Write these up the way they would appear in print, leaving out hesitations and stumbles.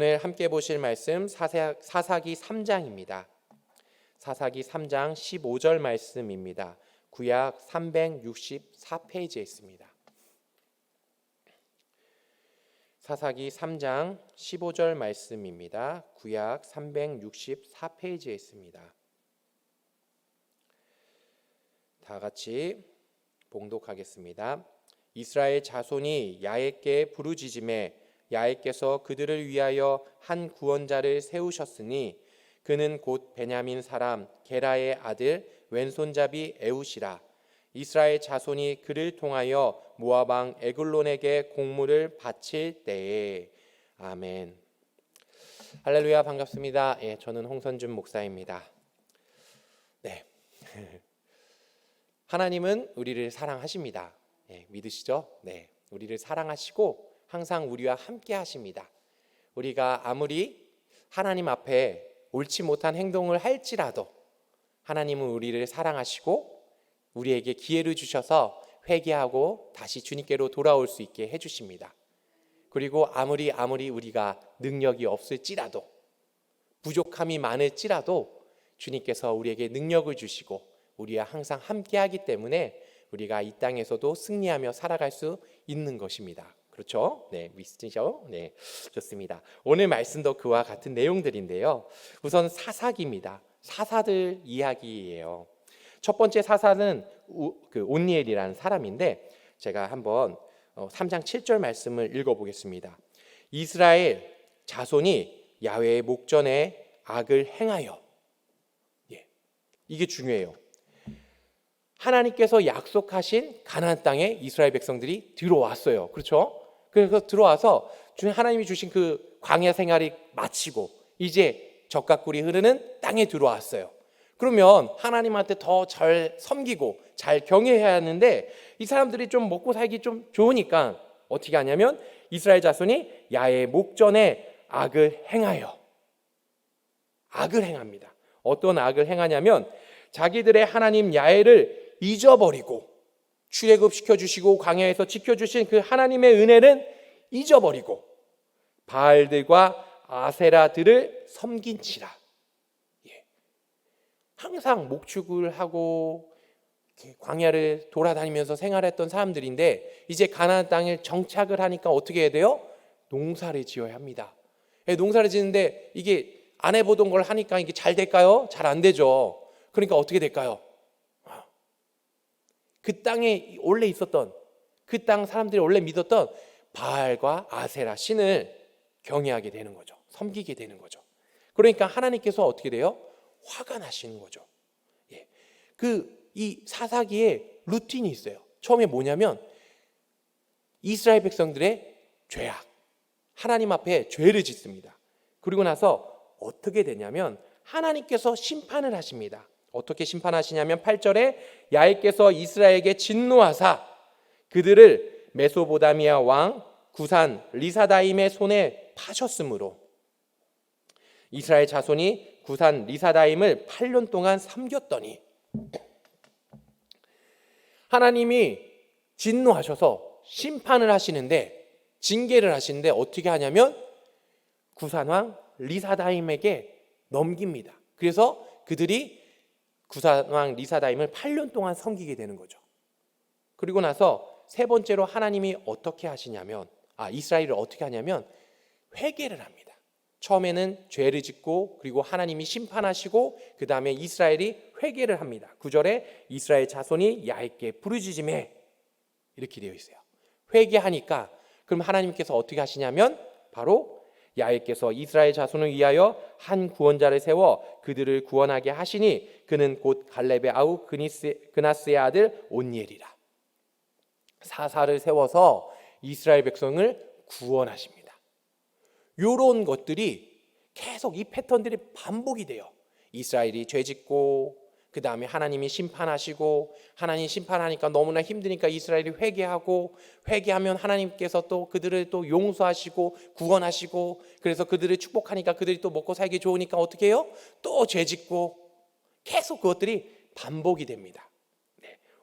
오늘 함께 보실 말씀 사사기 3장입니다. 사사기 3장 15절 말씀입니다. 구약 364페이지에 있습니다. 사사기 3장 15절 말씀입니다. 구약 364페이지에 있습니다. 다 같이 봉독하겠습니다. 이스라엘 자손이 야훼께 부르짖음에 야훼께서 그들을 위하여 한 구원자를 세우셨으니 그는 곧 베냐민 사람 게라의 아들 왼손잡이 에훗이라. 이스라엘 자손이 그를 통하여 모압 왕 에글론에게 공물을 바칠 때에. 아멘. 할렐루야, 반갑습니다. 저는 홍선준 목사입니다. 네. 하나님은 우리를 사랑하십니다. 믿으시죠? 네. 우리를 사랑하시고 항상 우리와 함께 하십니다. 우리가 아무리 하나님 앞에 옳지 못한 행동을 할지라도 하나님은 우리를 사랑하시고 우리에게 기회를 주셔서 회개하고 다시 주님께로 돌아올 수 있게 해주십니다. 그리고 아무리 우리가 능력이 없을지라도 부족함이 많을지라도 주님께서 우리에게 능력을 주시고 우리와 항상 함께하기 때문에 우리가 이 땅에서도 승리하며 살아갈 수 있는 것입니다. 그렇죠? 네, 믿으시죠? 네, 좋습니다. 오늘 말씀도 그와 같은 내용들인데요. 우선 사사기입니다. 사사들 이야기예요. 첫 번째 사사는 온니엘이라는 사람인데 제가 한번 3장 7절 말씀을 읽어보겠습니다. 이스라엘 자손이 야훼의 목전에 악을 행하여. 이게 중요해요. 하나님께서 약속하신 가나안 땅에 이스라엘 백성들이 들어왔어요. 그렇죠? 그래서 들어와서 하나님이 주신 그 광야 생활이 마치고 이제 젖과 꿀이 흐르는 땅에 들어왔어요. 그러면 하나님한테 더 잘 섬기고 잘 경외해야 하는데 이 사람들이 좀 먹고 살기 좀 좋으니까 어떻게 하냐면 이스라엘 자손이 야훼의 목전에 악을 행하여. 악을 행합니다. 어떤 악을 행하냐면 자기들의 하나님 야훼를 잊어버리고 출애굽시켜 주시고 광야에서 지켜주신 그 하나님의 은혜는 잊어버리고 바알들과 아세라들을 섬긴지라. 항상 목축을 하고 광야를 돌아다니면서 생활했던 사람들인데 이제 가나안 땅에 정착을 하니까 어떻게 해야 돼요? 농사를 지어야 합니다. 농사를 짓는데 이게 안 해보던 걸 하니까 이게 잘 될까요? 잘 안 되죠. 그러니까 어떻게 될까요? 그 땅에 원래 있었던 그 땅 사람들이 원래 믿었던 바알과 아세라 신을 경외하게 되는 거죠. 섬기게 되는 거죠. 그러니까 하나님께서 어떻게 돼요? 화가 나시는 거죠. 이 사사기에 루틴이 있어요. 처음에 뭐냐면 이스라엘 백성들의 죄악, 하나님 앞에 죄를 짓습니다. 그리고 나서 어떻게 되냐면 하나님께서 심판을 하십니다. 어떻게 심판하시냐면 8절에 야훼께서 이스라엘에게 진노하사 그들을 메소보다미아 왕 구산 리사다임의 손에 파셨으므로 이스라엘 자손이 구산 리사다임을 8년 동안 섬겼더니 하나님이 진노하셔서 심판을 하시는데 징계를 하시는데 어떻게 하냐면 구산왕 리사다임에게 넘깁니다. 그래서 그들이 구산왕 리사다임을 8년 동안 섬기게 되는 거죠. 그리고 나서 세 번째로 하나님이 어떻게 하시냐면 이스라엘을 어떻게 하냐면 회개를 합니다. 처음에는 죄를 짓고 그리고 하나님이 심판하시고 그 다음에 이스라엘이 회개를 합니다. 9절에 이스라엘 자손이 야훼께 부르짖음에 이렇게 되어 있어요. 회개하니까 그럼 하나님께서 어떻게 하시냐면 바로 야훼께서 이스라엘 자손을 위하여 한 구원자를 세워 그들을 구원하게 하시니 그는 곧 갈렙의 아우 그나스의 아들 온니엘이라. 사사를 세워서 이스라엘 백성을 구원하십니다. 이런 것들이 계속 이 패턴들이 반복이 돼요. 이스라엘이 죄짓고 그 다음에 하나님이 심판하시고 하나님 심판하니까 너무나 힘드니까 이스라엘이 회개하고 회개하면 하나님께서 또 그들을 또 용서하시고 구원하시고 그래서 그들을 축복하니까 그들이 또 먹고 살기 좋으니까 어떻게 해요? 또 죄짓고 계속 그것들이 반복이 됩니다.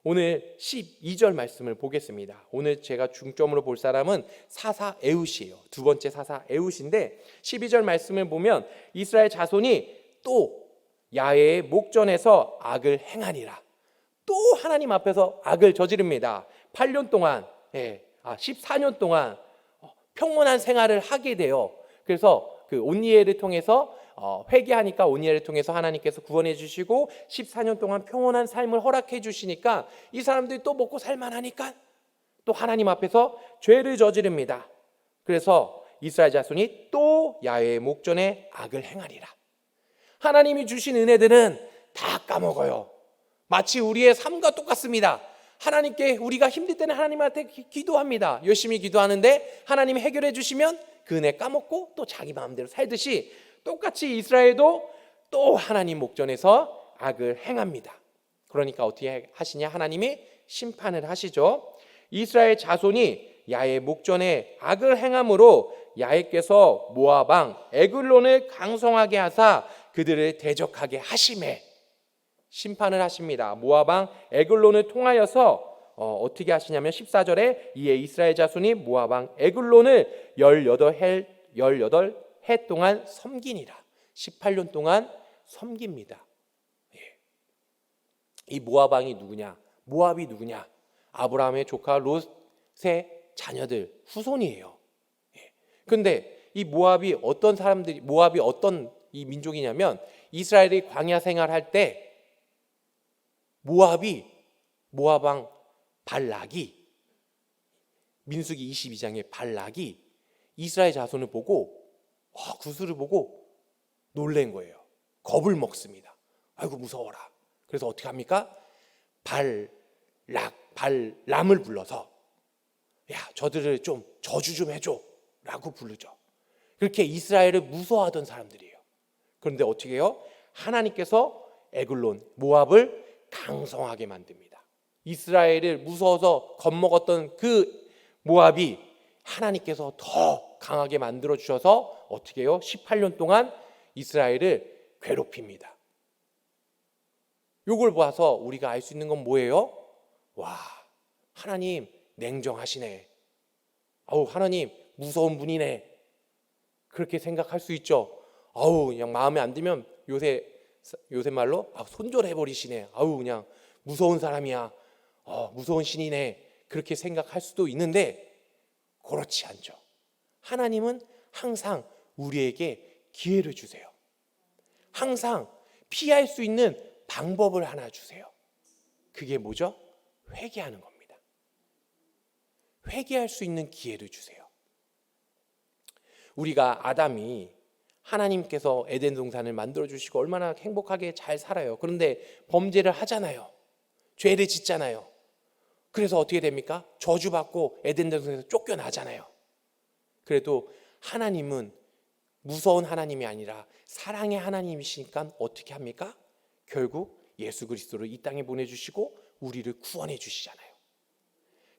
오늘 12절 말씀을 보겠습니다. 오늘 제가 중점으로 볼 사람은 사사 에훗이에요. 두 번째 사사 에훗인데 12절 말씀을 보면 이스라엘 자손이 또 야훼의 목전에서 악을 행하니라. 또 하나님 앞에서 악을 저지릅니다. 8년 동안 14년 동안 평온한 생활을 하게 돼요. 그래서 그 온니엘을 통해서 회개하니까 온니엘을 통해서 하나님께서 구원해 주시고 14년 동안 평온한 삶을 허락해 주시니까 이 사람들이 또 먹고 살만하니까 또 하나님 앞에서 죄를 저지릅니다. 그래서 이스라엘 자손이 또 야훼의 목전에 악을 행하리라. 하나님이 주신 은혜들은 다 까먹어요. 마치 우리의 삶과 똑같습니다. 하나님께 우리가 힘들 때는 하나님한테 기도합니다. 열심히 기도하는데 하나님이 해결해 주시면 그 은혜 까먹고 또 자기 마음대로 살듯이 똑같이 이스라엘도 또 하나님 목전에서 악을 행합니다. 그러니까 어떻게 하시냐? 하나님이 심판을 하시죠. 이스라엘 자손이 야훼 목전에 악을 행함으로 야훼께서 모압 왕 에글론을 강성하게 하사 그들을 대적하게 하심에 심판을 하십니다. 모압 왕 에글론을 통하여서 어떻게 하시냐면 14절에 이에 이스라엘 자손이 모압 왕 에글론을 18해 동안 섬기니라. 18년 동안 섬깁니다. 이 모압 왕이 누구냐? 모압이 누구냐? 아브라함의 조카 롯의 자녀들 후손이에요. 그런데 이 모압이 어떤 사람들이 모압이 어떤 이 민족이냐면 이스라엘이 광야 생활할 때 모압 왕 발락이 민수기 22장의 발락이 이스라엘 자손을 보고 구슬을 보고 놀란 거예요. 겁을 먹습니다. 아이고 무서워라. 그래서 어떻게 합니까? 발람을 불러서 야 저들을 좀 저주 좀 해줘 라고 부르죠. 그렇게 이스라엘을 무서워하던 사람들이에요. 그런데 어떻게 해요? 하나님께서 에글론 모압을 강성하게 만듭니다. 이스라엘을 무서워서 겁먹었던 그 모압이 하나님께서 더 강하게 만들어 주셔서 어떻게 해요? 18년 동안 이스라엘을 괴롭힙니다. 이걸 봐서 우리가 알 수 있는 건 뭐예요? 와, 하나님 냉정하시네. 하나님 무서운 분이네. 그렇게 생각할 수 있죠. 그냥 마음에 안 들면 요새 말로 손절해버리시네. 그냥 무서운 사람이야. 무서운 신이네. 그렇게 생각할 수도 있는데 그렇지 않죠. 하나님은 항상 우리에게 기회를 주세요. 항상 피할 수 있는 방법을 하나 주세요. 그게 뭐죠? 회개하는 겁니다. 회개할 수 있는 기회를 주세요. 우리가 아담이 하나님께서 에덴 동산을 만들어 주시고 얼마나 행복하게 잘 살아요. 그런데 범죄를 하잖아요. 죄를 짓잖아요. 그래서 어떻게 됩니까? 저주받고 에덴 동산에서 쫓겨나잖아요. 그래도 하나님은 무서운 하나님이 아니라 사랑의 하나님이시니까 어떻게 합니까? 결국 예수 그리스도를 이 땅에 보내주시고 우리를 구원해 주시잖아요.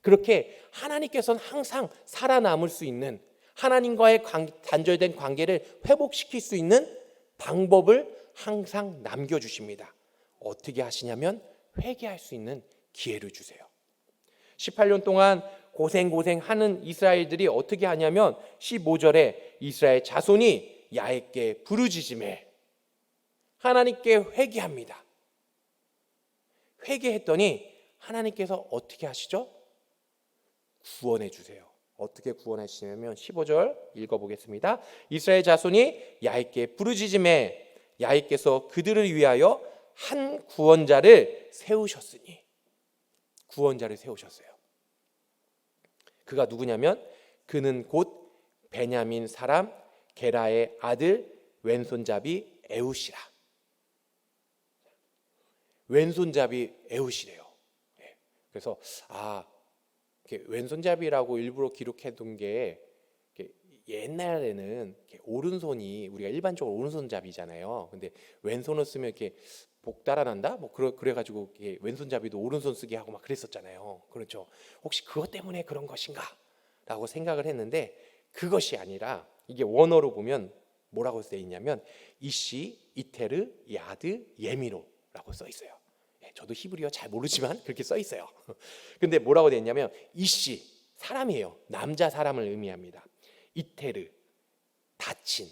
그렇게 하나님께서는 항상 살아남을 수 있는 하나님과의 단절된 관계를 회복시킬 수 있는 방법을 항상 남겨주십니다. 어떻게 하시냐면 회개할 수 있는 기회를 주세요. 18년 동안 고생하는 이스라엘들이 어떻게 하냐면 15절에 이스라엘 자손이 야훼께 부르짖음에 하나님께 회개합니다. 회개했더니 하나님께서 어떻게 하시죠? 구원해 주세요. 어떻게 구원하시냐면 15절 읽어보겠습니다. 이스라엘 자손이 야훼께 부르짖음에 야훼께서 그들을 위하여 한 구원자를 세우셨으니 구원자를 세우셨어요. 그가 누구냐면 그는 곧 베냐민 사람 게라의 아들 왼손잡이 에훗이라. 왼손잡이 에훗이래요. 그래서 왼손잡이라고 일부러 기록해둔 게 옛날에는 오른손이 우리가 일반적으로 오른손잡이잖아요. 근데 왼손을 쓰면 이렇게 복달아난다? 그래가지고 왼손잡이도 오른손 쓰게 하고 막 그랬었잖아요. 그렇죠. 혹시 그것 때문에 그런 것인가? 라고 생각을 했는데 그것이 아니라 이게 원어로 보면 뭐라고 써 있냐면 이시, 이테르, 야드, 예미로라고 써 있어요. 저도 히브리어 잘 모르지만 그렇게 써 있어요. 근데 뭐라고 되어 있냐면 이씨, 사람이에요. 남자 사람을 의미합니다. 이테르, 다친,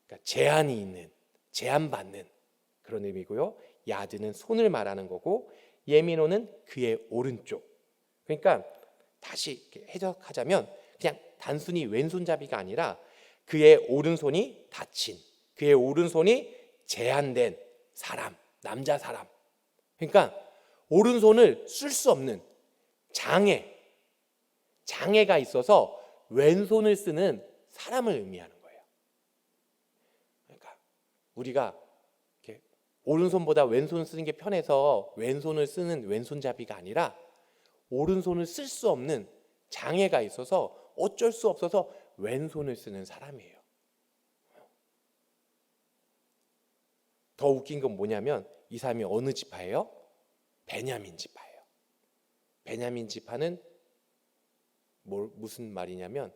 그러니까 제한이 있는, 제한받는 그런 의미고요. 야드는 손을 말하는 거고, 예미노는 그의 오른쪽. 그러니까 다시 이렇게 해석하자면 그냥 단순히 왼손잡이가 아니라 그의 오른손이 다친, 그의 오른손이 제한된 사람, 남자 사람. 그러니까 오른손을 쓸 수 없는 장애가 있어서 왼손을 쓰는 사람을 의미하는 거예요. 그러니까 우리가 이렇게 오른손보다 왼손을 쓰는 게 편해서 왼손을 쓰는 왼손잡이가 아니라 오른손을 쓸 수 없는 장애가 있어서 어쩔 수 없어서 왼손을 쓰는 사람이에요. 더 웃긴 건 뭐냐면 이 사람이 어느 지파예요? 베냐민 지파예요. 베냐민 지파는 무슨 말이냐면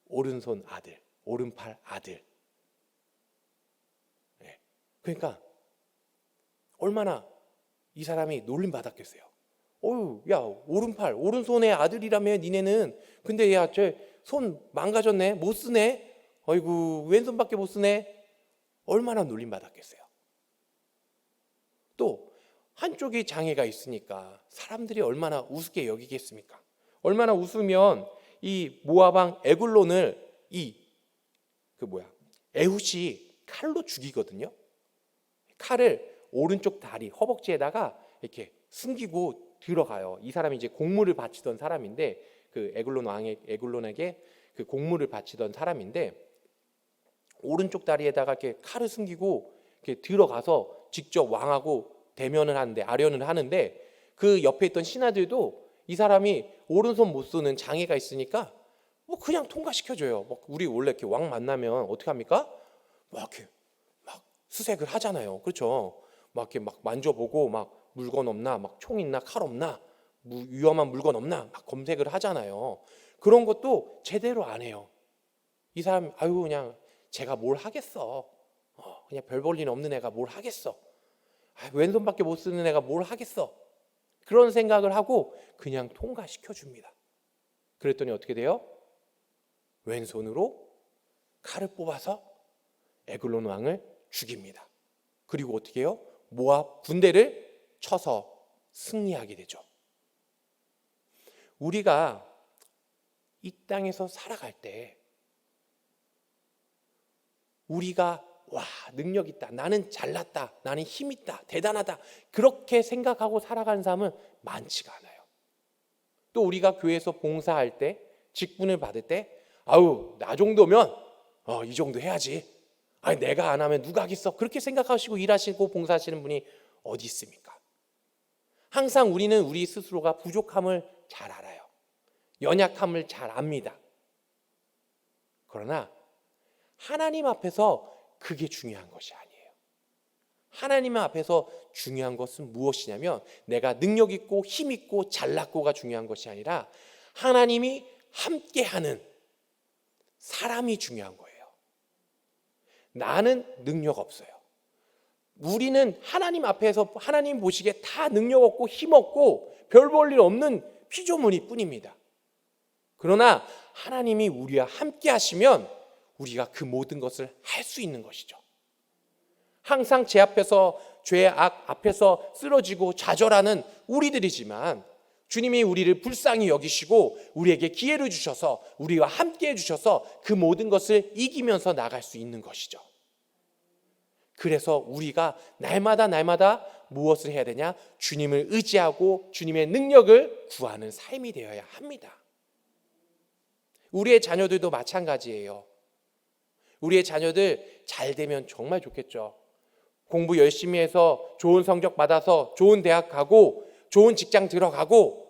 오른손 아들, 오른팔 아들. 네. 그러니까 얼마나 이 사람이 놀림 받았겠어요. 어유, 야, 오른손의 아들이라며 니네는. 근데 야, 저 손 망가졌네, 못 쓰네. 어이구, 왼손밖에 못 쓰네. 얼마나 놀림 받았겠어요. 또 한쪽이 장애가 있으니까 사람들이 얼마나 우습게 여기겠습니까? 얼마나 웃으면 이 모압왕 에글론을 에훗이 칼로 죽이거든요. 칼을 오른쪽 다리 허벅지에다가 이렇게 숨기고 들어가요. 이 사람이 이제 공물을 바치던 사람인데, 그 에글론에게 그 공물을 바치던 사람인데, 오른쪽 다리에다가 이렇게 칼을 숨기고 이렇게 들어가서 직접 왕하고 대면을 하는데, 아련을 하는데, 그 옆에 있던 신하들도 이 사람이 오른손 못 쓰는 장애가 있으니까 뭐 그냥 통과시켜줘요. 우리 원래 이렇게 왕 만나면 어떻게 합니까? 이렇게 막 수색을 하잖아요. 그렇죠? 이렇게 만져보고 물건 없나, 총 있나, 칼 없나, 위험한 물건 없나 막 검색을 하잖아요. 그런 것도 제대로 안 해요. 이 사람 그냥 제가 뭘 하겠어. 그냥 별 볼 일 없는 애가 뭘 하겠어. 왼손밖에 못 쓰는 애가 뭘 하겠어. 그런 생각을 하고 그냥 통과시켜 줍니다. 그랬더니 어떻게 돼요? 왼손으로 칼을 뽑아서 에글론 왕을 죽입니다. 그리고 어떻게 해요? 모압 군대를 쳐서 승리하게 되죠. 우리가 이 땅에서 살아갈 때 우리가 능력 있다, 나는 잘났다, 나는 힘 있다, 대단하다, 그렇게 생각하고 살아가는 사람은 많지가 않아요. 또 우리가 교회에서 봉사할 때, 직분을 받을 때 나 정도면 이 정도 해야지, 내가 안 하면 누가 하겠어, 그렇게 생각하시고 일하시고 봉사하시는 분이 어디 있습니까? 항상 우리는 우리 스스로가 부족함을 잘 알아요. 연약함을 잘 압니다. 그러나 하나님 앞에서 그게 중요한 것이 아니에요. 하나님 앞에서 중요한 것은 무엇이냐면 내가 능력 있고 힘 있고 잘났고가 중요한 것이 아니라 하나님이 함께하는 사람이 중요한 거예요. 나는 능력 없어요. 우리는 하나님 앞에서 하나님 보시기에 다 능력 없고 힘 없고 별 볼 일 없는 피조물일 뿐입니다. 그러나 하나님이 우리와 함께 하시면 우리가 그 모든 것을 할 수 있는 것이죠. 항상 제 앞에서 죄의 앞에서 쓰러지고 좌절하는 우리들이지만 주님이 우리를 불쌍히 여기시고 우리에게 기회를 주셔서 우리와 함께 해주셔서 그 모든 것을 이기면서 나갈 수 있는 것이죠. 그래서 우리가 날마다 무엇을 해야 되냐? 주님을 의지하고 주님의 능력을 구하는 삶이 되어야 합니다. 우리의 자녀들도 마찬가지예요. 우리의 자녀들 잘 되면 정말 좋겠죠. 공부 열심히 해서 좋은 성적 받아서 좋은 대학 가고 좋은 직장 들어가고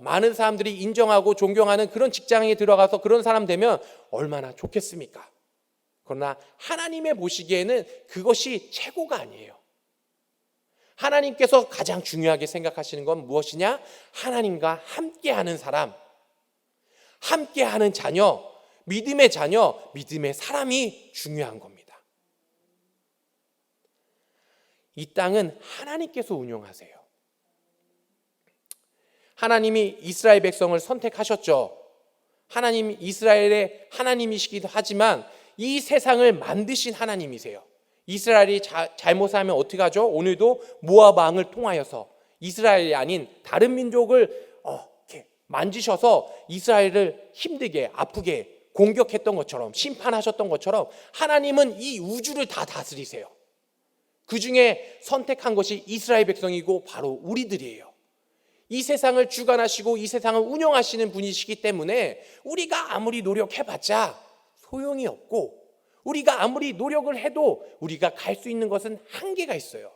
많은 사람들이 인정하고 존경하는 그런 직장에 들어가서 그런 사람 되면 얼마나 좋겠습니까? 그러나 하나님의 보시기에는 그것이 최고가 아니에요. 하나님께서 가장 중요하게 생각하시는 건 무엇이냐? 하나님과 함께하는 사람, 함께하는 자녀, 믿음의 자녀, 믿음의 사람이 중요한 겁니다. 이 땅은 하나님께서 운영하세요. 하나님이 이스라엘 백성을 선택하셨죠. 하나님, 이스라엘의 하나님이시기도 하지만 이 세상을 만드신 하나님이세요. 이스라엘이 잘못하면 어떻게 하죠? 오늘도 모압 왕을 통하여서 이스라엘이 아닌 다른 민족을 이렇게 만지셔서 이스라엘을 힘들게 아프게 공격했던 것처럼, 심판하셨던 것처럼 하나님은 이 우주를 다 다스리세요. 그 중에 선택한 것이 이스라엘 백성이고 바로 우리들이에요. 이 세상을 주관하시고 이 세상을 운영하시는 분이시기 때문에 우리가 아무리 노력해봤자 소용이 없고, 우리가 아무리 노력을 해도 우리가 갈 수 있는 것은 한계가 있어요.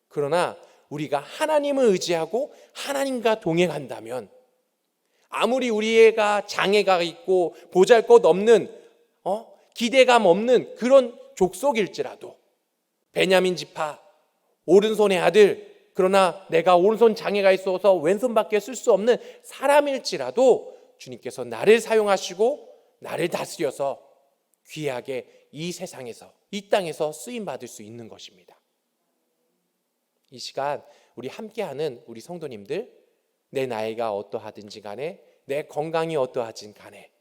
그러나 우리가 하나님을 의지하고 하나님과 동행한다면, 아무리 우리가 장애가 있고 보잘것없는 기대감 없는 그런 족속일지라도, 베냐민 지파 오른손의 아들, 그러나 내가 오른손 장애가 있어서 왼손밖에 쓸 수 없는 사람일지라도 주님께서 나를 사용하시고 나를 다스려서 귀하게 이 세상에서, 이 땅에서 쓰임받을 수 있는 것입니다. 이 시간 우리 함께하는 우리 성도님들, 내 나이가 어떠하든지 간에, 내 건강이 어떠하든지 간에,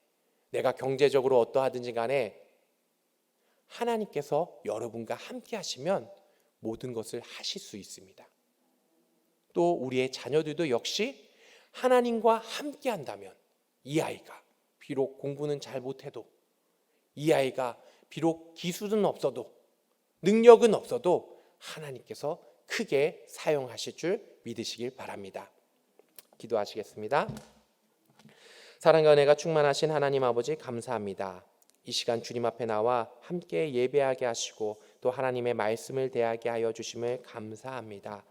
내가 경제적으로 어떠하든지 간에 하나님께서 여러분과 함께 하시면 모든 것을 하실 수 있습니다. 또 우리의 자녀들도 역시 하나님과 함께 한다면, 이 아이가 비록 공부는 잘 못해도, 이 아이가 비록 기술은 없어도, 능력은 없어도 하나님께서 크게 사용하실 줄 믿으시길 바랍니다. 기도하시겠습니다. 사랑과 은혜가 충만하신 하나님 아버지, 감사합니다. 이 시간 주님 앞에 나와 함께 예배하게 하시고 또 하나님의 말씀을 대하게 하여 주심을 감사합니다.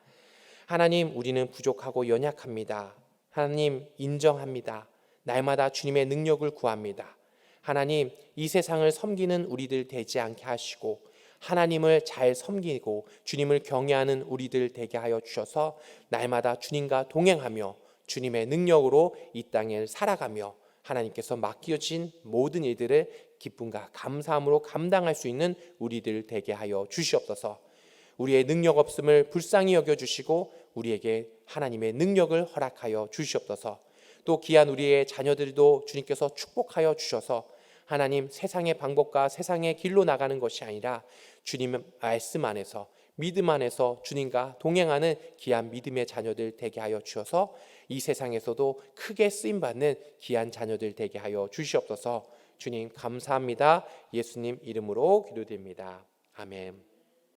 하나님, 우리는 부족하고 연약합니다. 하나님, 인정합니다. 날마다 주님의 능력을 구합니다. 하나님, 이 세상을 섬기는 우리들 되지 않게 하시고 하나님을 잘 섬기고 주님을 경외하는 우리들 되게 하여 주셔서 날마다 주님과 동행하며 주님의 능력으로 이 땅을 살아가며 하나님께서 맡겨진 모든 일들을 기쁨과 감사함으로 감당할 수 있는 우리들 되게 하여 주시옵소서. 우리의 능력 없음을 불쌍히 여겨주시고 우리에게 하나님의 능력을 허락하여 주시옵소서. 또 귀한 우리의 자녀들도 주님께서 축복하여 주셔서 하나님, 세상의 방법과 세상의 길로 나가는 것이 아니라 주님의 말씀 안에서, 믿음 안에서 주님과 동행하는 귀한 믿음의 자녀들 되게 하여 주셔서 이 세상에서도 크게 쓰임받는 귀한 자녀들 되게 하여 주시옵소서. 주님 감사합니다. 예수님 이름으로 기도드립니다. 아멘.